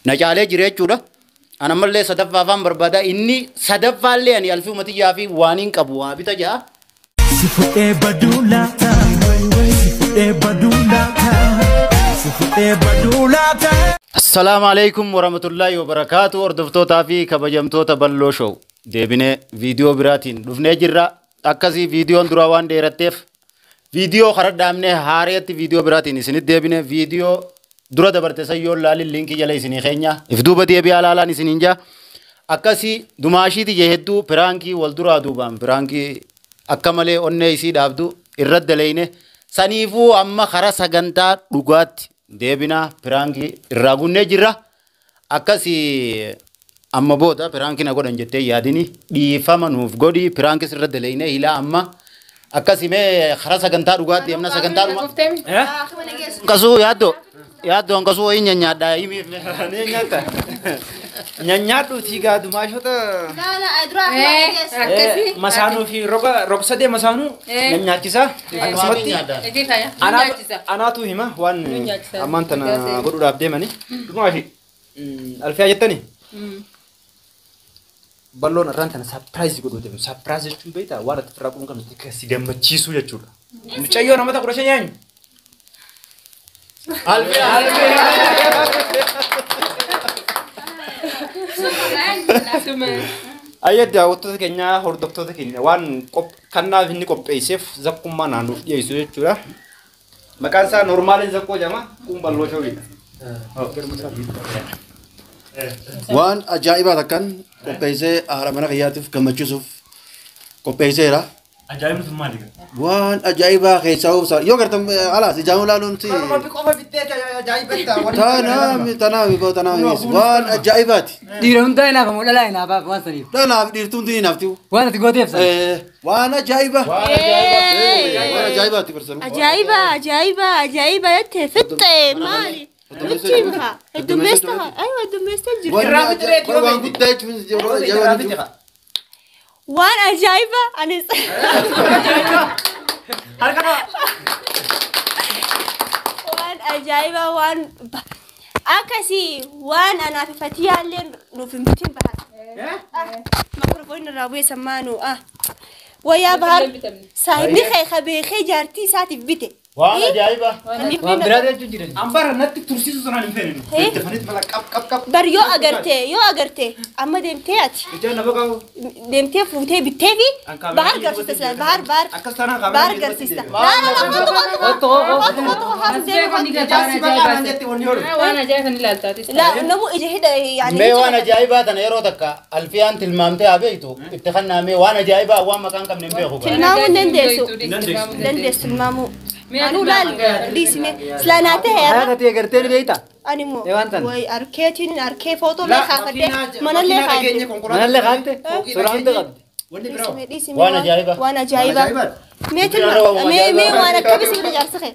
نجعله جريتشورا أنا ملله صدف فافام بربادا إني صدف فالله يعني ألف ومتي جافي وانين كبوا بتجا سفؤ بدولا السلام عليكم ورحمة الله وبركاته وردفتو تافي كبجمتو تبلو شو ديبني فيديو براتين دفني جرا أكاسي فيديو اندروان ديرتيف فيديو خرد دامنه هاريت فيديو براتين سنت ديبني فيديو درا دبرت سيول لالي لينك جلاي سني خينيا افدوبة ديبي على لا نسنينجا أكاسي دماشي تي جهدو برانكي والدرا دوبام برانكي أكمله أني يصير عبدو الرد لينه سنيفو أما خرا سجنتا لغات ديبنا برانكي الرجون نجرا أكاسي أما بودا برانكي نقول أنجتة ياديني بيفهم نوف غودي برانكي الرد لينه إلى أما أكاسي ما خرا سجنتا لغات ديبنا سجنتا لغات كسو يادو كسو إيه نيادا يمي نيادا nyaanyatu tiga dumasho ta la adra masanu fi roga de masanu nyaachisa akkasumatti anatu hima wan amantana godhuudhaaf deemani dumashi alfiya jettani balloon irraan surprise godhuu deemu surprise jechuun beektaa waan itti firaaquun kan nuti si gammachiisu jechuudha mucayyoo namata 15 nyaanyu alfiya ayya daawwattoota keenya hordoftoota keenya waan kannaaf inni qopheesseef zakkummaa naannuuf dhiyeessu jechuudha. Maqaan isaa noormaaliin zakkoo jedhama. Kun balloo shawwiidha. Waan ajaa'ibaa takkan qopheessee haadha mana kiyyaatiif gammachiisuuf qopheesseera. Ajaa'ibni sun maali? Waan ajaa'ibaa keessaa obsa yoo gartan alaas ijaamu laaluun si qofa bittee ajaa'ibetta tanaami waan ajaa'ibaati. Dhiira hundaa inaaf ammoo dhalaa inaafaaf waan saniif. Dhalaaf dhiirtuun tiin hafti. Waan ati gooteef san. Waan ajaa'ibaa. Waan ajaa'ibaati barsan. ajaa'iba yattee fixxee maali? Michiimha heddummeestaa aywa heddummeestaa jiru. Waan guddaa jechuun waan ajaa'iba anis waan ajaa'iba waan akkasii waan anaaf fatiyaallee nuuf hin bitin bahan makrofoon irraa bu'ee sammaanu wayyaa bahar saahibni beekee jaartii isaatiif bite waan ajaa'iba Waan biraa jechuun jiran. ambara natti tursiisu sanaan hin feene. Defanit mala qap. bar yoo agarte amma deemtee ati Ijaan nama qabu. deemtee fuutee bittee fi bahar garsiista sila bahar Akkas tanaan qabu. bahar garsiista Waan ajaa'iba ni ilaaltaati. لا نمو إجا هدا يعني مي وانا جايبة أنا يرو تكا الفيان تلمامتي أبيتو اتخذنا مي وانا جايبة وان مكان كم نبيه تلمامو نندسو تلمامو أنا لا ليسمي سلاناته Haa هيرا kati agartee beektaa? أنا مو Ewantan. وي أركي فوتو لا خافته من اللي خافته Manallee kaante? Suuraan hundi qabdi. وانا جايبة وانا جايبة مي تلما مي وانا كبس كده جالسة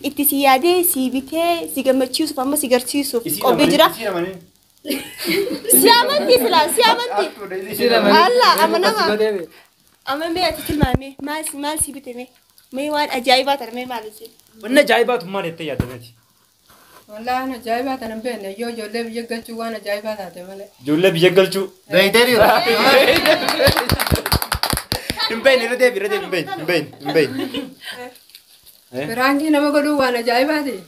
اتسيادة سيبته سيجمع فما سيجرتشيسو قبل جرا سيامنتي هلا أما مي أتكلم مال سيبته مي وان أجايبات أنا مي مالسي Wanna ajaa'ibaatu maal jettee yaadameti? والله أنا جايبات أنا بين يو جولب يجلسوا وأنا جايبات هذا ماله. Ijoollee biyya galchuu. بيتري Hin beeyne irra deebi hin beeyne. برانكي نما قالوا وأنا جايباتي.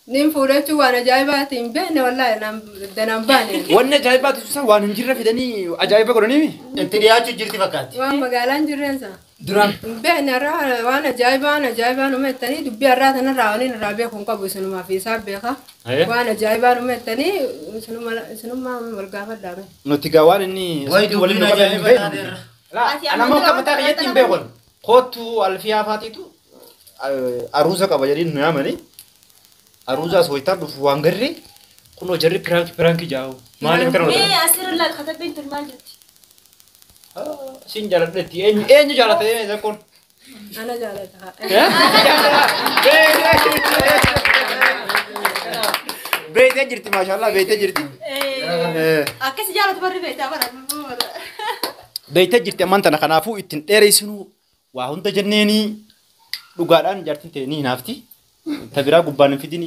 نيم فورتشوا وأنا جايباتي بين والله نام دنام باني. Wanna ajaa'ibaatu sun waan hin jirre fidanii ajaa'iba godhanii. انت رياض جرتي فكات وأنا مقالان جرينسا. Duraan. بين الرا وأنا جايبة نمتني دبي الرات أنا راوني نرابي كون كابو سنو ما في ساب بيخا. وأنا جايبة نمتني سنو ما ملقافة دامي. Nuti gaawwan inni waliin nu qaban hin beeknu. Ana moo qabataa biyyatti hin beeknu. Kootu alfiyaa faatiitu aruusa qaba jedhanii nu yaamanii. Aruusaas ho'itaan dhufu waan garri kunoo jarri piraanki jaa'u. Maaliif kana مي godhan? أسر الله الخطب بنت المال جت Siin jaaladhetti eenyu jaalatee zakkoon? أنا جالتها. Beeytee jirti maashaallah beeytee jirti. أكيد جالت بري بيتا برا Beeytee jirti ammaan tana kanaafuu ittiin dheereessinu waa hunda jenneenii dhugaadhaan jaartiin ta'e ni hinaafti. Ta biraa gubbaan hin fidin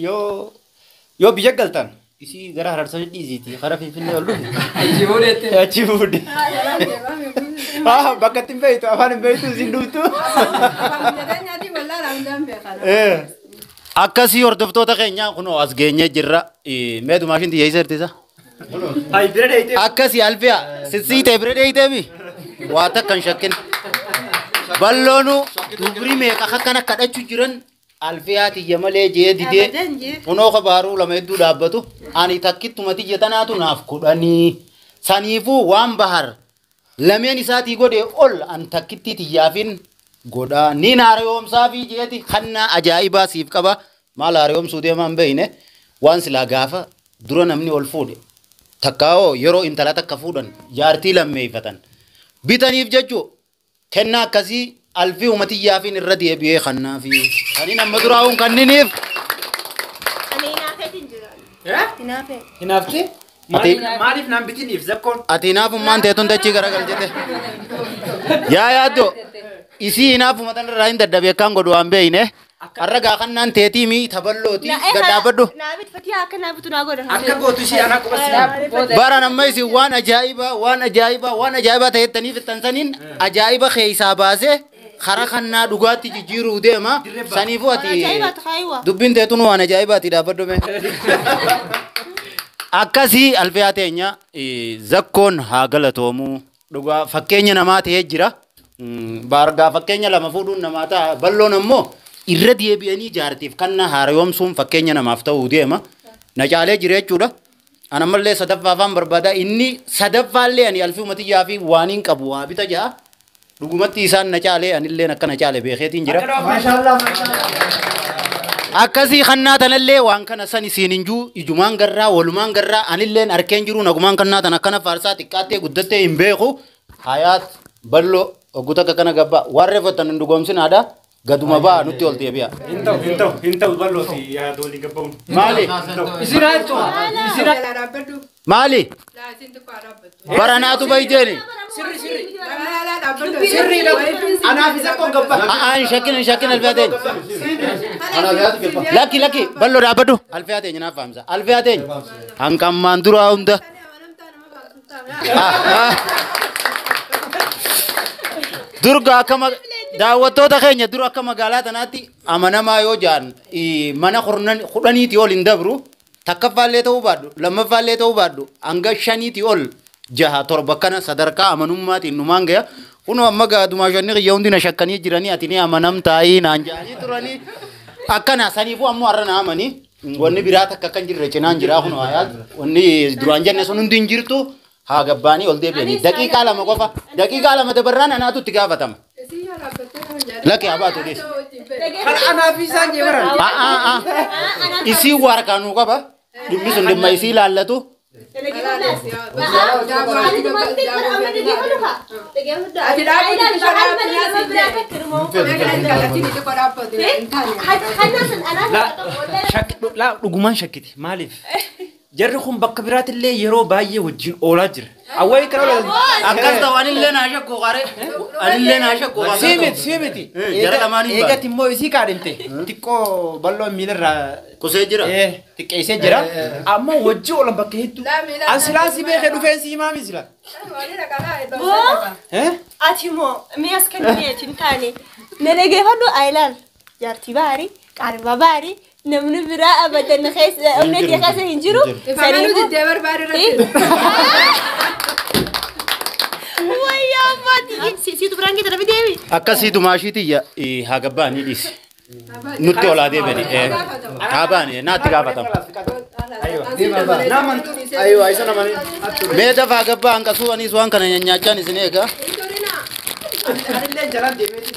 yoo biyya galtan isi gara hararsa dhiisiti kara finfinnee ol dhufe. Achi fuudhette. Achi fuudhe. Bakka ittiin beektu afaan hin beektu isin dhuftu. Akkasii hordoftoota keenya kunoo as geenyee jirra. Mee dumaashin xiyyeessa jirtisa? Hayi bira dheeyitee. Akkasii alfiyaa sissiitee bira dheeyiteemi waa takka hin shakkin. Balloonu dubri meeqa akkana kadhachuu jiran alfiyaa tiyya malee jee didee kunoo kabaaruu lama hedduu dhaabbatu ani takkittuma tiyya tanaatu naaf kudhanii saniifuu waan bahar lameen isaatii godhee ol an takkittii tiyyaafin godhaa ni naariyoomsaa fi jeeti kannaa ajaa'ibaa siif qaba maal naariyoomsuu deemaan beeyne waan silaa gaafa dura namni ol fuudhe takkaa'oo yeroo intala takka fuudhan jaartii lammeeffatan bitaniif jechuu kennaa akkasii alfii umatiyyaafin irra deebi'ee kannaa fi kaniin amma duraa'uun kanniniif. Hinaafte? Maaliif naan bitiniif zakkoon? Ati hinaafummaan teetuun dachii garagal jette. Yaa yaaddo isii hinaafuma tanarraa hin dadhabee akkaan godhu waan beeyne. Har'a gaafannaan teetii mi taballooti gadhaabadhu. Naabit fatii akka naabitu naa godha. Akka gootu ishee anaa qubasi. Bara namma isin waan ajaa'ibaa ta'ettaniif ittansaniin ajaa'iba keessaa baasee kara kannaa dhugaatti jijjiiruu deema. Saniifuu ati dubbiin teetuun waan ajaa'ibaati dhaabbadhume. Akkasii alfiyaa teenya zakkoon haa galatoomuu dhugaa fakkeenya namaa ta'ee jira. Baargaa fakkeenya lama fuudhuun namaa ta'a balloon ammoo. Irra deebi'anii jaartiif kannaa haarayoomsuun fakkeenya namaaf ta'uu deema. Na caalee jira jechuudha. Ana mallee sadaffaa afaan barbaada. Inni sadaffaallee ani alfii umatiyyaa fi waan hin qabu waa bita ja'a. Dhugumatti isaan na caalee anillee akka na caale beekeetiin jira. Akkasii kannaa tanallee waan kana san isiin hinjuu ijumaan garraa walumaan garraa anilleen arkeen jiru nagumaan kannaa tan akkana faarsaa xiqqaattee guddattee hin beeku. Hayaat balloo oggota akka kana gabbaa waan reeffatan hin dhugoomsinaadha. Gaduma baa nutti ol deebi'a. Hinta'u ballooti yaa doolii gabbaa'uun. Maali? Isina jechuudha. Isina. Maali? Baranaatu bayjeeni. Sirri anaaf isa kun gabbaa. Hin shakkin alfiyaateen. Lakki balloo dhaabbadhu. Alfiyaateen naaf fahamsa. Alfiyaateen hanqammaan duraa hunda. Durga akkama daawwattoota keenya dura akka magaalaa tanaatti amanamaa yoo jaan mana kudhaniitii ol hin dabru takkaffaallee ta'uu baadhu lammaffaallee ta'uu baadhu hanga shaniitii ol jaha torba kana sadarkaa amanummaatiin numaan gaya kun amma gaaduma shanni qiyya hundi na shakkanii jiranii ati ni amanamtaayii naan jedhanii turanii akkana saniifuu ammoo har'a na amanii wanni biraa takka kan jirre cinaan jiraa kun hayaat wanni duraan jenne sun hundi hin jirtu haa gabbaanii ol deebi'anii daqiiqaa lama qofa daqiiqaa lama dabarraan anaatu itti gaafatama. Laki abatu dis. Anaaf isaan jeebaran. Isi warkaanu qaba. Dhimmi sun dhimma isii laallatu. Dhugumaan shakkiti maaliif? Jarri kun bakka biraatillee yeroo baay'ee wajjin oolaa jira. Awwaayi kana akkas ta'u anillee naa shakku qare. Anillee naa shakku qare. Siimiti. Jara lamaanii ba'a. Eegatti immoo isii kaadhimte. Xiqqoo balloon miilarraa qusee jira. Xiqqeessee jira. Amma wajji oolan bakka hedduu. Ansilaa si beekee dhufeensi himaami sila. Ati moo mi'as kan hin taane nanageeffadhu ayilaal jaartii baarii qaarba baarii. Namni biraa abadan keessa onnee keessa hin jiru. Sanii nuti barbaade irratti. Wayyaa maati. Siitu biraan keessa dhabi deebi. Akkasii dumaashiitiyya haa gabbaanii dhiisi. Nutti olaa deebi'anii. Haa baane naatti gaafatama. Ayyoo isa namani. Mee dafaa gabbaa hanqasuu anis waan kana nyaachaan isin eega. Anillee jalaan deemeeti.